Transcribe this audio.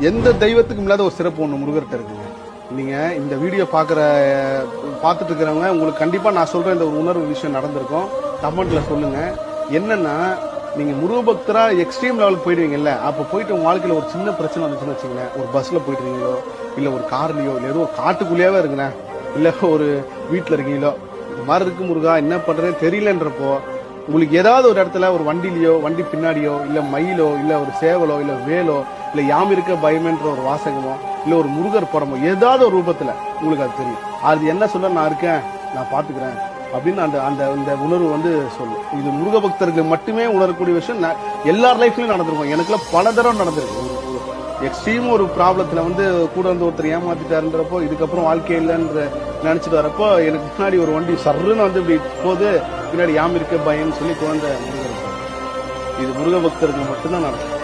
எந்த தெய்வத்துக்கும் இல்லாத ஒரு சிறப்பு ஒண்ணு முருகர்கிட்ட இருக்குங்க. நீங்க இந்த வீடியோ பார்த்துட்டு இருக்கிறவங்க உங்களுக்கு கண்டிப்பா நான் சொல்ற இந்த ஒரு உணர்வு விஷயம் நடந்திருக்கும். கமெண்ட்ல சொல்லுங்க. என்னன்னா நீங்க முருகபக்தரா எக்ஸ்ட்ரீம் லெவலுக்கு போயிடுவீங்கல்ல, அப்ப போயிட்டு உங்க வாழ்க்கையில ஒரு சின்ன பிரச்சனை வந்துச்சுன்னு வச்சுங்களேன், ஒரு பஸ்ல போயிட்டு இருக்கீங்களோ இல்ல ஒரு கார்லயோ இல்ல ஏதோ ஒரு காட்டுக்குள்ளேயே இருக்குங்க, இல்ல ஒரு வீட்டுல இருக்கீங்களோ, இந்த மாதிரி இருக்கு முருகா என்ன பண்றதுன்னு தெரியலன்றப்போ உங்களுக்கு ஏதாவது ஒரு இடத்துல ஒரு வண்டியிலயோ வண்டி பின்னாடியோ இல்ல மயிலோ இல்ல ஒரு சேவலோ இல்ல வேலோ இல்ல யாம் இருக்க பயமென்ற ஒரு வாசகமோ இல்ல ஒரு முருகர் படமோ ஏதாவது ஒரு ரூபத்துல உங்களுக்கு அது தெரியும். அது என்ன சொல்ல, நான் இருக்கேன், நான் பாத்துக்கிறேன் அப்படின்னு அந்த அந்த அந்த உணர்வு சொல்லும். இது முருக பக்தர்களுக்கு மட்டுமே உணரக்கூடிய விஷயம். எல்லார் லைஃப்லயும் நடந்திருக்கும். எனக்குலாம் பல தடவை நடந்திருக்கு. எக்ஸ்ட்ரீம் ஒரு ப்ராப்ளத்துல கூட ஒருத்தர் ஏமாத்திட்டாருன்றப்போ இதுக்கப்புறம் வாழ்க்கை இல்லைன்ற நினைச்சிட்டு வரப்போ எனக்கு முன்னாடி ஒரு வண்டி சர்ன்னு இப்படி போது பின்னாடி யாம் இருக்க பயம்னு சொல்லி குழந்தை முருகர். இது முருக பக்தருக்கு மட்டும்தான் நடக்கும்.